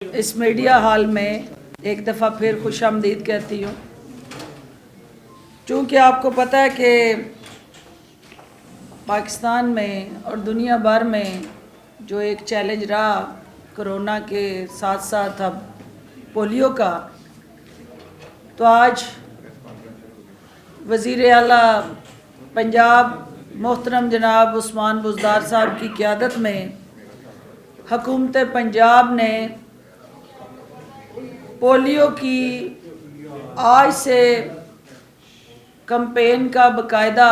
اس media hall میں ایک دفعہ پھر خوش آمدید کہتی ہوں، چونکہ آپ کو پتہ ہے کہ پاکستان میں اور دنیا بھر میں جو ایک چیلنج رہا کرونا کے ساتھ ساتھ اب پولیو کا، تو آج وزیر اعلیٰ پنجاب محترم جناب عثمان بزدار صاحب کی قیادت میں حکومت پنجاب نے پولیو کی آج سے کمپین کا باقاعدہ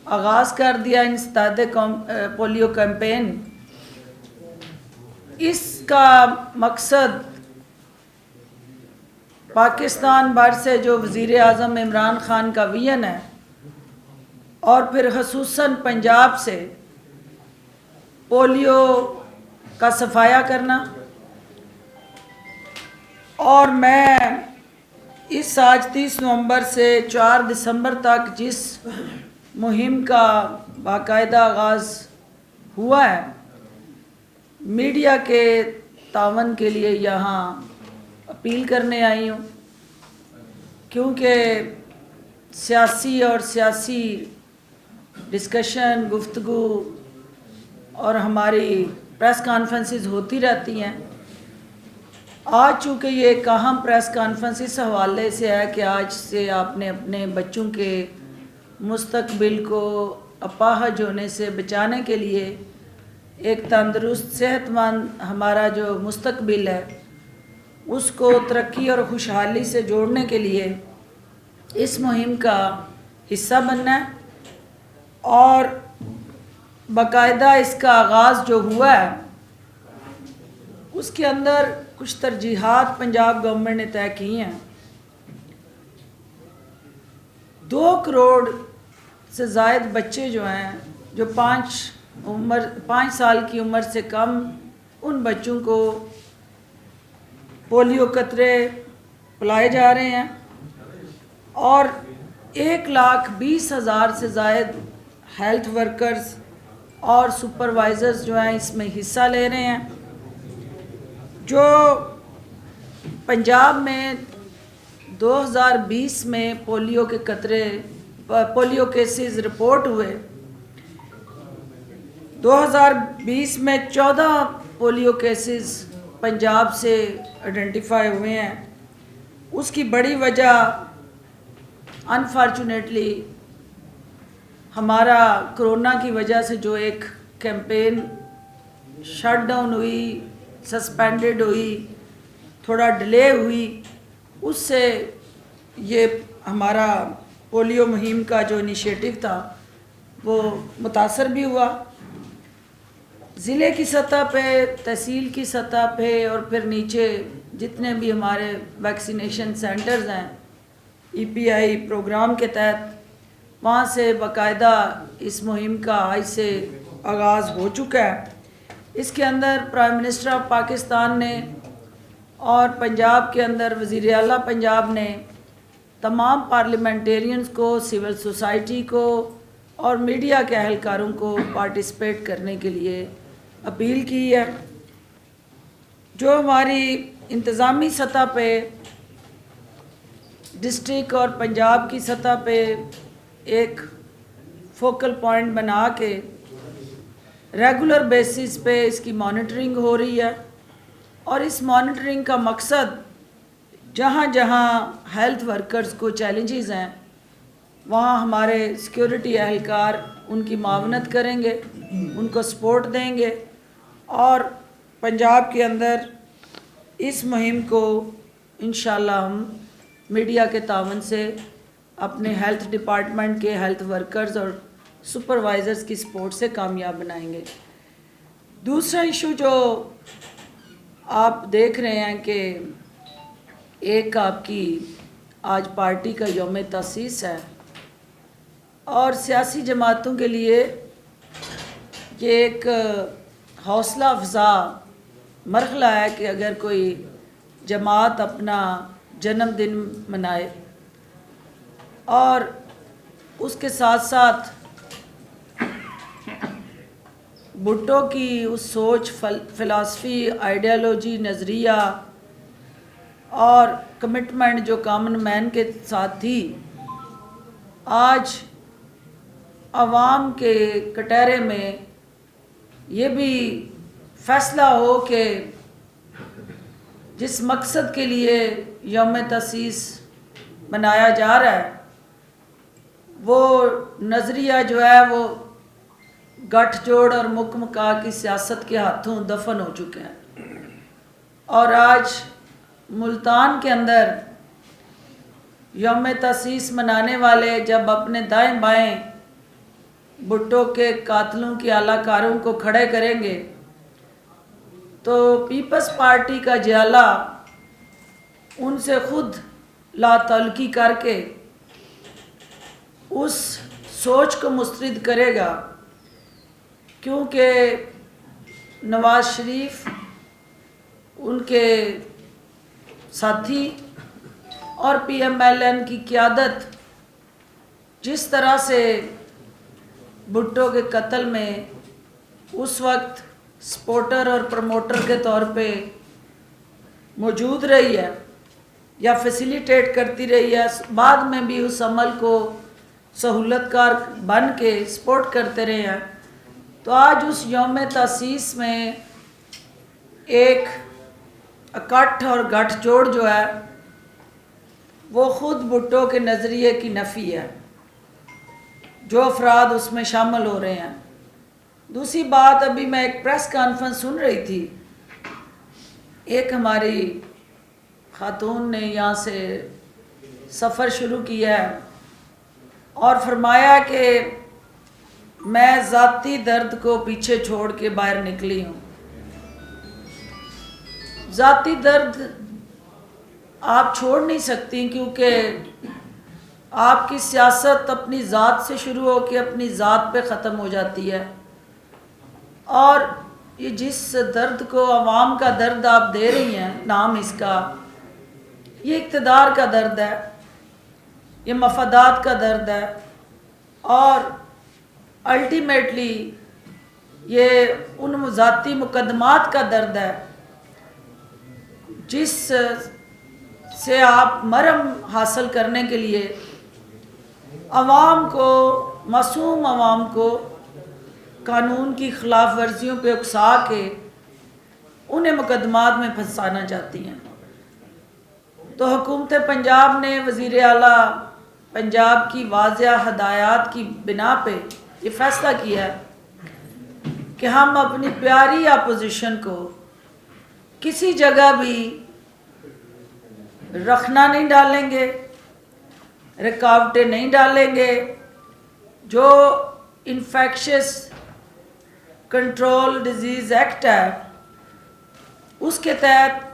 آغاز کر دیا، انسداد پولیو کیمپین۔ اس کا مقصد پاکستان بھر سے جو وزیر اعظم عمران خان کا ویژن ہے اور پھر خصوصاً پنجاب سے پولیو کا صفایا کرنا، اور میں اس آج 30 نومبر سے 4 دسمبر تک جس مہم کا باقاعدہ آغاز ہوا ہے، میڈیا کے تعاون کے لیے یہاں اپیل کرنے آئی ہوں، کیونکہ سیاسی ڈسکشن، گفتگو اور ہماری پریس کانفرنسز ہوتی رہتی ہیں۔ آج چونکہ یہ ایک اہم پریس کانفرنس اس حوالے سے ہے کہ آج سے آپ نے اپنے بچوں کے مستقبل کو اپاہج ہونے سے بچانے کے لیے ایک تندرست صحت مند ہمارا جو مستقبل ہے اس کو ترقی اور خوشحالی سے جوڑنے کے لیے اس مہم کا حصہ بننا ہے، اور باقاعدہ اس کا آغاز جو ہوا ہے اس کے اندر کچھ ترجیحات پنجاب گورنمنٹ نے طے کی ہیں۔ 2 کروڑ سے زائد بچے جو ہیں، جو 5 سال کی عمر سے کم، ان بچوں کو پولیو قطرے پلائے جا رہے ہیں، اور 1,20,000 سے زائد ہیلتھ ورکرز اور سپروائزرز جو ہیں اس میں حصہ لے رہے ہیں۔ جو پنجاب میں 2020 میں پولیو کیسز رپورٹ ہوئے، 2020 میں 14 پولیو کیسز پنجاب سے آئیڈینٹیفائی ہوئے ہیں۔ اس کی بڑی وجہ انفارچونیٹلی ہمارا کرونا کی وجہ سے جو ایک کیمپین شٹ ڈاؤن ہوئی، سسپینڈڈ ہوئی، تھوڑا ڈیلے ہوئی، اس سے یہ ہمارا پولیو مہم کا جو انیشیٹو تھا وہ متاثر بھی ہوا۔ ضلع کی سطح پہ، تحصیل کی سطح پہ، اور پھر نیچے جتنے بھی ہمارے ویکسینیشن سینٹرز ہیں EPI پروگرام کے تحت، وہاں سے باقاعدہ اس مہم کا آج سے آغاز ہو چکا ہے۔ اس کے اندر پرائم منسٹر آف پاکستان نے اور پنجاب کے اندر وزیر اعلیٰ پنجاب نے تمام پارلیمنٹیرینز کو، سول سوسائٹی کو اور میڈیا کے اہلکاروں کو پارٹیسپیٹ کرنے کے لیے اپیل کی ہے۔ جو ہماری انتظامی سطح پہ ڈسٹرکٹ اور پنجاب کی سطح پہ ایک فوکل پوائنٹ بنا کے ریگولر بیسس پہ اس کی مانیٹرنگ ہو رہی ہے، اور اس مانیٹرنگ کا مقصد جہاں جہاں ہیلتھ ورکرز کو چیلنجز ہیں وہاں ہمارے سیکیورٹی اہلکار ان کی معاونت کریں گے، ان کو سپورٹ دیں گے، اور پنجاب کے اندر اس مہم کو انشاءاللہ ہم میڈیا کے تعاون سے اپنے ہیلتھ ڈپارٹمنٹ کے ہیلتھ ورکرز اور سپروائزرز کی سپورٹ سے کامیاب بنائیں گے۔ دوسرا ایشو جو آپ دیکھ رہے ہیں کہ ایک آپ کی آج پارٹی کا یوم تاسیس ہے، اور سیاسی جماعتوں کے لیے یہ ایک حوصلہ افزا مرحلہ ہے کہ اگر کوئی جماعت اپنا جنم دن منائے اور اس کے ساتھ ساتھ بھٹو کی اس سوچ، فلاسفی، آئیڈیالوجی، نظریہ اور کمٹمنٹ جو کامن مین کے ساتھ تھی، آج عوام کے کٹہرے میں یہ بھی فیصلہ ہو کہ جس مقصد کے لیے یوم تاسیس منایا جا رہا ہے وہ نظریہ جو ہے وہ گٹھ جوڑ اور مکا کی سیاست کے ہاتھوں دفن ہو چکے ہیں، اور آج ملتان کے اندر یوم تاسیس منانے والے جب اپنے دائیں بائیں بھٹو کے قاتلوں کی اعلی کاروں کو کھڑے کریں گے تو پیپلز پارٹی کا جیالہ ان سے خود لا تعلقی کر کے اس سوچ کو مسترد کرے گا، کیونکہ نواز شریف ان کے ساتھی اور پی ایم ایل این کی قیادت جس طرح سے بھٹو کے قتل میں اس وقت سپورٹر اور پروموٹر کے طور پہ موجود رہی ہے یا فیسیلیٹیٹ کرتی رہی ہے، بعد میں بھی اس عمل کو سہولت کار بن کے سپورٹ کرتے رہے ہیں، تو آج اس یوم تاسیس میں ایک اکٹھ اور گٹھ جوڑ جو ہے وہ خود بھٹو کے نظریے کی نفی ہے، جو افراد اس میں شامل ہو رہے ہیں۔ دوسری بات، ابھی میں ایک پریس کانفرنس سن رہی تھی، ایک ہماری خاتون نے یہاں سے سفر شروع کیا ہے اور فرمایا کہ میں ذاتی درد کو پیچھے چھوڑ کے باہر نکلی ہوں۔ ذاتی درد آپ چھوڑ نہیں سکتی، کیونکہ آپ کی سیاست اپنی ذات سے شروع ہو کے اپنی ذات پہ ختم ہو جاتی ہے، اور یہ جس درد کو عوام کا درد آپ دے رہی ہیں نام اس کا، یہ اقتدار کا درد ہے، یہ مفادات کا درد ہے، اور الٹیمیٹلی یہ ان ذاتی مقدمات کا درد ہے جس سے آپ مرہم حاصل کرنے کے لیے عوام کو، معصوم عوام کو قانون کی خلاف ورزیوں پہ اکسا کے انہیں مقدمات میں پھنسانا چاہتی ہیں۔ تو حکومت پنجاب نے وزیر اعلیٰ پنجاب کی واضح ہدایات کی بنا پہ یہ فیصلہ کیا ہے کہ ہم اپنی پیاری اپوزیشن کو کسی جگہ بھی رکھنا نہیں ڈالیں گے، رکاوٹیں نہیں ڈالیں گے۔ جو انفیکشس کنٹرول ڈیزیز ایکٹ ہے اس کے تحت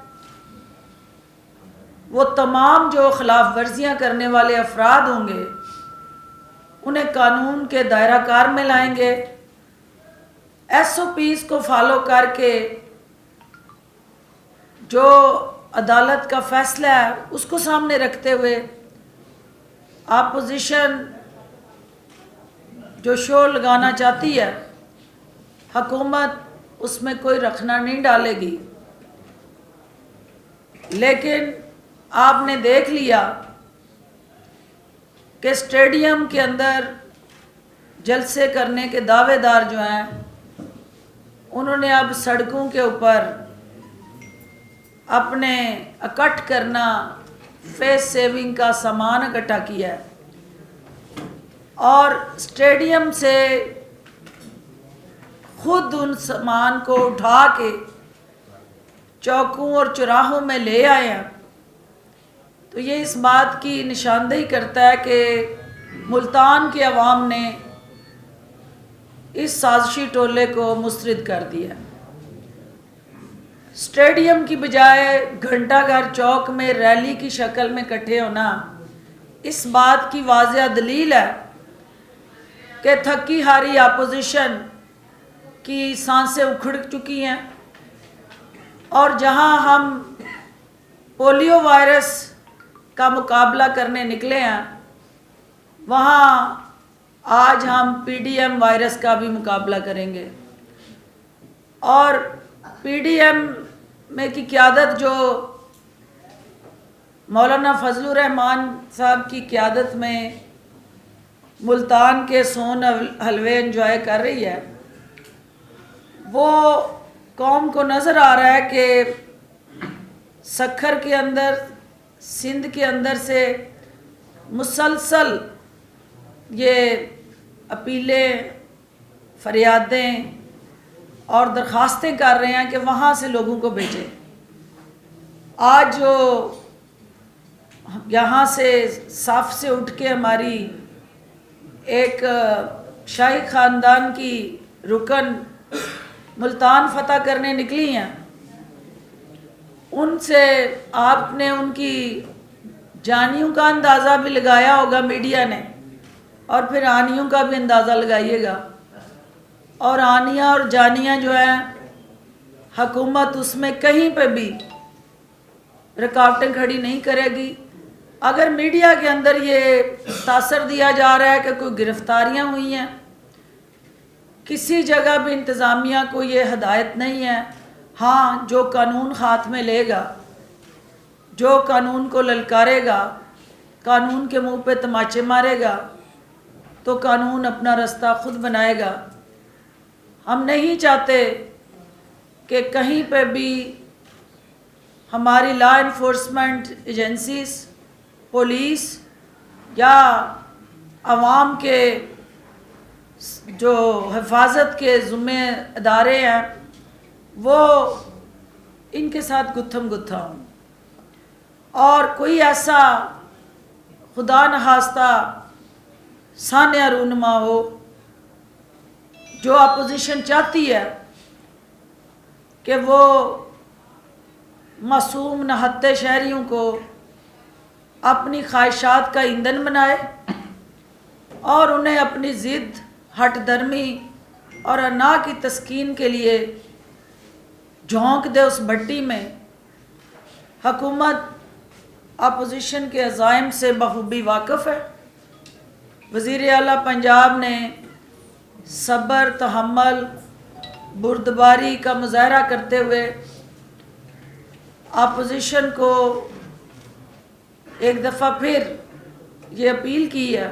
وہ تمام جو خلاف ورزیاں کرنے والے افراد ہوں گے انہیں قانون کے دائرہ کار میں لائیں گے، ایس او پیز کو فالو کر کے جو عدالت کا فیصلہ ہے اس کو سامنے رکھتے ہوئے اپوزیشن جو شور لگانا چاہتی ہے حکومت اس میں کوئی رکھنا نہیں ڈالے گی۔ لیکن آپ نے دیکھ لیا کہ اسٹیڈیم کے اندر جلسے کرنے کے دعوے دار جو ہیں انہوں نے اب سڑکوں کے اوپر اپنے اکٹھ کرنا، فیس سیونگ کا سامان اکٹھا کیا ہے، اور اسٹیڈیم سے خود ان سامان کو اٹھا کے چوکوں اور چوراہوں میں لے آئے ہیں۔ تو یہ اس بات کی نشاندہی کرتا ہے کہ ملتان کے عوام نے اس سازشی ٹولے کو مسترد کر دیا۔ اسٹیڈیم کی بجائے گھنٹہ گھر چوک میں ریلی کی شکل میں اکٹھے ہونا اس بات کی واضح دلیل ہے کہ تھکی ہاری اپوزیشن کی سانسیں اکھڑ چکی ہیں، اور جہاں ہم پولیو وائرس کا مقابلہ کرنے نکلے ہیں وہاں آج ہم پی ڈی ایم وائرس کا بھی مقابلہ کریں گے۔ اور پی ڈی ایم میں کی قیادت جو مولانا فضل الرحمان صاحب کی قیادت میں ملتان کے سون حلوے انجوائے کر رہی ہے، وہ قوم کو نظر آ رہا ہے کہ سکھر کے اندر، سندھ کے اندر سے مسلسل یہ اپیلیں، فریادیں اور درخواستیں کر رہے ہیں کہ وہاں سے لوگوں کو بھیجیں۔ آج جو یہاں سے صف سے اٹھ کے ہماری ایک شاہی خاندان کی رکن ملتان فتح کرنے نکلی ہیں، ان سے آپ نے ان کی جانیوں کا اندازہ بھی لگایا ہوگا میڈیا نے، اور پھر آنیوں کا بھی اندازہ لگائیے گا۔ اور آنیاں اور جانیاں جو ہیں، حکومت اس میں کہیں پہ بھی رکاوٹیں کھڑی نہیں کرے گی۔ اگر میڈیا کے اندر یہ تاثر دیا جا رہا ہے کہ کوئی گرفتاریاں ہوئی ہیں، کسی جگہ بھی انتظامیہ کو یہ ہدایت نہیں ہے، ہاں جو قانون ہاتھ میں لے گا، جو قانون کو للکارے گا، قانون کے منہ پہ تماچے مارے گا، تو قانون اپنا رستہ خود بنائے گا۔ ہم نہیں چاہتے کہ کہیں پہ بھی ہماری لا انفورسمنٹ ایجنسیز، پولیس یا عوام کے جو حفاظت کے ذمہ ادارے ہیں وہ ان کے ساتھ گتھم گتھا ہوں، اور کوئی ایسا خدا نخواستہ سانحہ رونما ہو جو اپوزیشن چاہتی ہے کہ وہ معصوم نہتے شہریوں کو اپنی خواہشات کا ایندھن بنائے اور انہیں اپنی ضد، ہٹ درمی اور انا کی تسکین کے لیے جھونک دے اس بھٹی میں۔ حکومت اپوزیشن کے عزائم سے بخوبی واقف ہے۔ وزیر اعلیٰ پنجاب نے صبر، تحمل، بردباری کا مظاہرہ کرتے ہوئے اپوزیشن کو ایک دفعہ پھر یہ اپیل کی ہے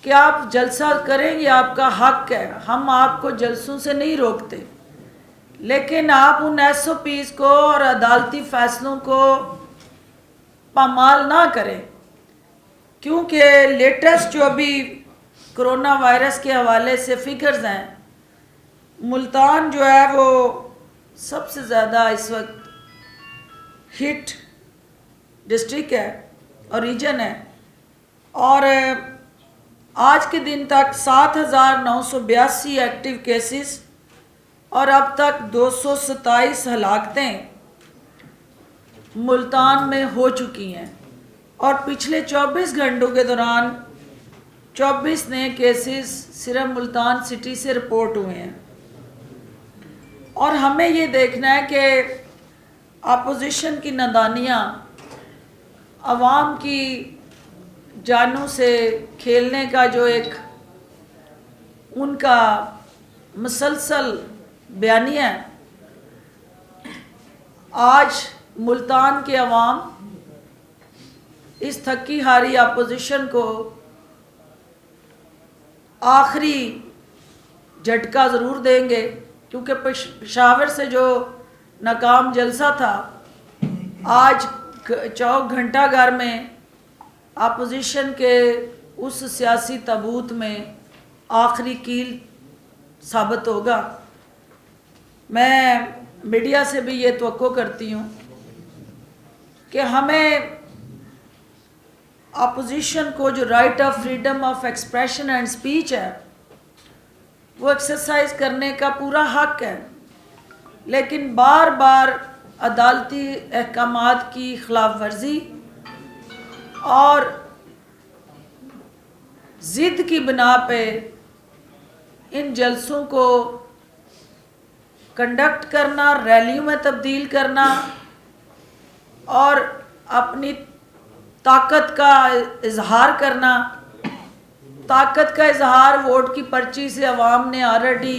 کہ آپ جلسہ کریں، یہ آپ کا حق ہے، ہم آپ کو جلسوں سے نہیں روکتے، لیکن آپ ان ایس او پیز کو اور عدالتی فیصلوں کو پامال نہ کریں، کیونکہ لیٹسٹ جو ابھی کرونا وائرس کے حوالے سے فگرز ہیں، ملتان جو ہے وہ سب سے زیادہ اس وقت ہٹ ڈسٹرکٹ ہے اور ریجن ہے، اور آج کے دن تک 7,982 ایکٹیو کیسز اور اب تک 227 ہلاکتیں ملتان میں ہو چکی ہیں، اور پچھلے 24 گھنٹوں کے دوران 24 نئے کیسز صرف ملتان سٹی سے رپورٹ ہوئے ہیں۔ اور ہمیں یہ دیکھنا ہے کہ اپوزیشن کی نادانیاں عوام کی جانوں سے کھیلنے کا جو ایک ان کا مسلسل بیانیہ ہے، آج ملتان کے عوام اس تھکی ہاری اپوزیشن کو آخری جھٹکا ضرور دیں گے، کیونکہ پشاور سے جو ناکام جلسہ تھا، آج چوک گھنٹہ گھر میں اپوزیشن کے اس سیاسی تابوت میں آخری کیل ثابت ہوگا۔ میں میڈیا سے بھی یہ توقع کرتی ہوں کہ ہمیں اپوزیشن کو جو right of freedom of expression and speech ہے وہ ایکسرسائز کرنے کا پورا حق ہے، لیکن بار بار عدالتی احکامات کی خلاف ورزی اور ضد کی بنا پہ ان جلسوں کو کنڈکٹ کرنا، ریلیوں میں تبدیل کرنا اور اپنی طاقت کا اظہار کرنا، طاقت کا اظہار ووٹ کی پرچی سے عوام نے آلریڈی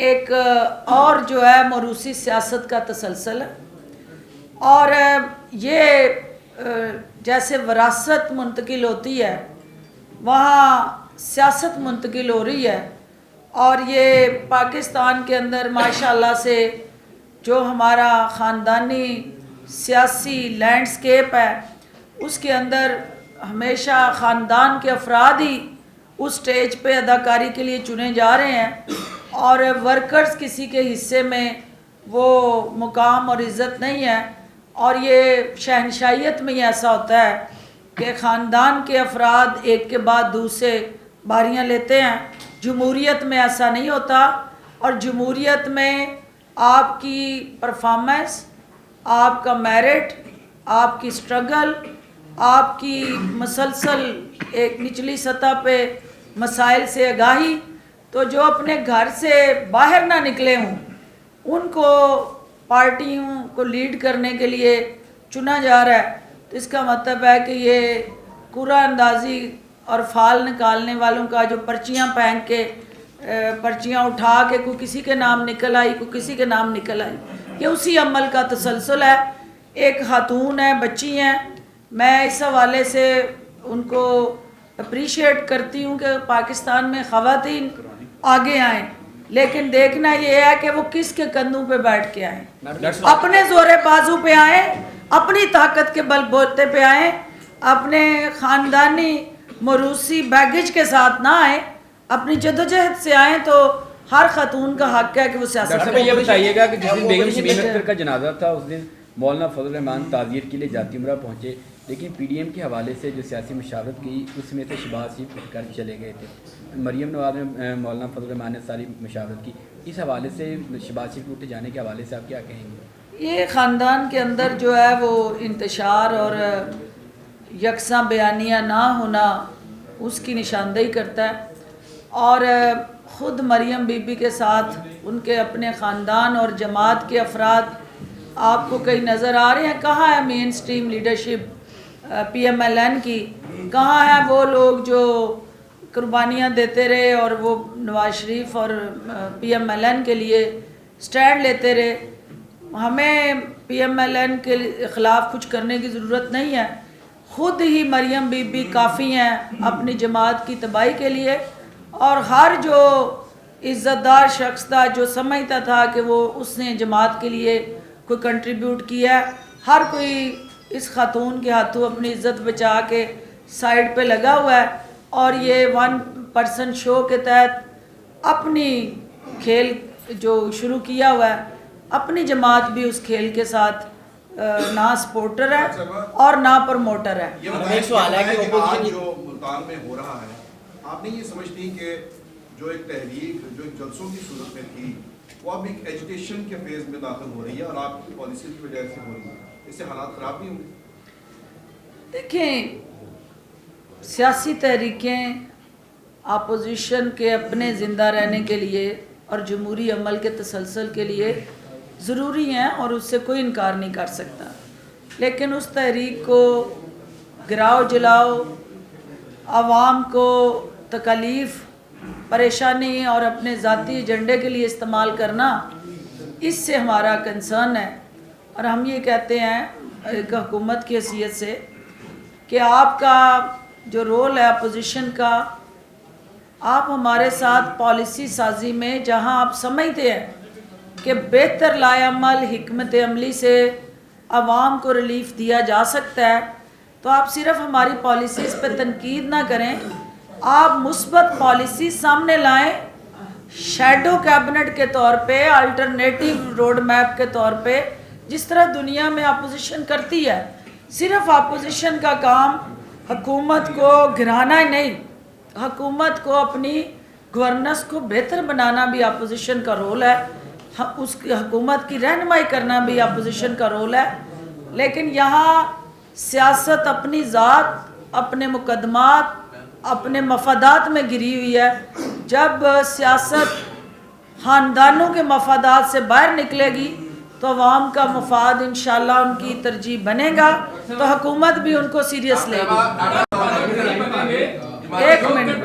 ایک اور جو ہے موروثی سیاست کا تسلسل ہے، اور یہ جیسے وراثت منتقل ہوتی ہے وہاں سیاست منتقل ہو رہی ہے، اور یہ پاکستان کے اندر ماشاءاللہ سے جو ہمارا خاندانی سیاسی لینڈسکیپ ہے اس کے اندر ہمیشہ خاندان کے افراد ہی اس سٹیج پہ اداکاری کے لیے چنے جا رہے ہیں، اور ورکرز کسی کے حصے میں وہ مقام اور عزت نہیں ہے۔ اور یہ شہنشائیت میں ہی ایسا ہوتا ہے کہ خاندان کے افراد ایک کے بعد دوسرے باریاں لیتے ہیں۔ جمہوریت میں ایسا نہیں ہوتا، اور جمہوریت میں آپ کی پرفارمنس، آپ کا میرٹ، آپ کی سٹرگل، آپ کی مسلسل ایک نچلی سطح پہ مسائل سے آگاہی، تو جو اپنے گھر سے باہر نہ نکلے ہوں ان کو پارٹیوں کو لیڈ کرنے کے لیے چنا جا رہا ہے، تو اس کا مطلب ہے کہ یہ قرعہ اندازی اور فال نکالنے والوں کا جو پرچیاں پہن کے پرچیاں اٹھا کے کوئی کسی کے نام نکل آئی، کوئی کسی کے نام نکل آئی، یہ اسی عمل کا تسلسل ہے۔ ایک خاتون ہے، بچی ہیں، میں اس حوالے سے ان کو اپریشیٹ کرتی ہوں کہ پاکستان میں خواتین آگے آئیں، لیکن دیکھنا یہ ہے کہ وہ کس کے کندھوں پہ بیٹھ کے آئیں، اپنے زور بازو پہ آئیں، اپنی طاقت کے بل بوتے پہ آئیں، اپنے خاندانی موروثی بیگیج کے ساتھ نہ آئیں، اپنی جدوجہد سے آئیں، تو ہر خاتون کا حق ہے کہ وہ سیاست ڈاکٹر صاحب یہ بتائیے گا کہ جس دن بیگم شبین اختر کا جنازہ تھا اس دن مولانا فضل الرحمان تعزیت کے لیے ذاتی عمرہ پہنچے، لیکن پی ڈی ایم کے حوالے سے جو سیاسی مشاورت کی اس میں سے شہباز شریف اٹھ کر چلے گئے تھے، مریم نواز نے مولانا فضل الرحمان نے ساری مشاورت کی، اس حوالے سے شہباز شریف اٹھ جانے کے حوالے سے آپ کیا کہیں گے؟ یہ خاندان کے اندر جو ہے وہ انتشار اور یکساں بیانیہ نہ ہونا اس کی نشاندہی کرتا ہے، اور خود مریم بی بی کے ساتھ ان کے اپنے خاندان اور جماعت کے افراد آپ کو کئی نظر آ رہے ہیں۔ کہاں ہے mainstream leadership P M L N کی؟ کہاں ہیں وہ لوگ جو قربانیاں دیتے رہے اور وہ نواز شریف اور پی ایم ایل این کے لیے سٹینڈ لیتے رہے؟ ہمیں پی ایم ایل این کے خلاف کچھ کرنے کی ضرورت نہیں ہے، خود ہی مریم بی بی کافی ہیں اپنی جماعت کی تباہی کے لیے، اور ہر جو عزت دار شخص تھا جو سمجھتا تھا کہ وہ اس نے جماعت کے لیے کوئی کنٹریبیوٹ کیا ہے، ہر کوئی اس خاتون کے ہاتھوں اپنی عزت بچا کے سائیڈ پہ لگا ہوا ہے، اور یہ 1% شو کے تحت اپنی کھیل جو شروع کیا ہوا ہے، اپنی جماعت بھی اس کھیل کے ساتھ نہ سپورٹر ہے اور نہ پروموٹر ہے۔ ایک سوال ہے کہ آج جو ملتان میں ہو رہا ہے، آپ نہیں یہ سمجھتی کہ جو ایک تحریک جو ایک جلسوں کی صورت میں تھی وہ اب ایک ایجوٹیشن کے فیز میں داخل ہو رہی ہے، اور آپ کی پالیسی کی وجہ سے ہو رہی ہے، اس سے حالات خراب نہیں ہوں گے؟ دیکھیں، سیاسی تحریکیں اپوزیشن کے اپنے زندہ رہنے کے لیے اور جمہوری عمل کے تسلسل کے لیے ضروری ہیں، اور اس سے کوئی انکار نہیں کر سکتا، لیکن اس تحریک کو گراؤ جلاؤ، عوام کو تکلیف پریشانی اور اپنے ذاتی ایجنڈے کے لیے استعمال کرنا، اس سے ہمارا کنسرن ہے۔ اور ہم یہ کہتے ہیں ایک حکومت کی حیثیت سے کہ آپ کا جو رول ہے اپوزیشن کا، آپ ہمارے ساتھ پالیسی سازی میں جہاں آپ سمجھتے ہیں کہ بہتر لائے عمل حکمت عملی سے عوام کو ریلیف دیا جا سکتا ہے، تو آپ صرف ہماری پالیسیز پہ تنقید نہ کریں، آپ مثبت پالیسی سامنے لائیں، شیڈو کیبنٹ کے طور پہ، الٹرنیٹیو روڈ میپ کے طور پہ، جس طرح دنیا میں اپوزیشن کرتی ہے۔ صرف اپوزیشن کا کام حکومت کو گرانا ہی نہیں، حکومت کو اپنی گورننس کو بہتر بنانا بھی اپوزیشن کا رول ہے، اس کی حکومت کی رہنمائی کرنا بھی اپوزیشن کا رول ہے، لیکن یہاں سیاست اپنی ذات، اپنے مقدمات، اپنے مفادات میں گری ہوئی ہے۔ جب سیاست خاندانوں کے مفادات سے باہر نکلے گی تو عوام کا مفاد انشاءاللہ ان کی ترجیح بنے گا، تو حکومت بھی ان کو سیریس لے گی۔ ایک منٹ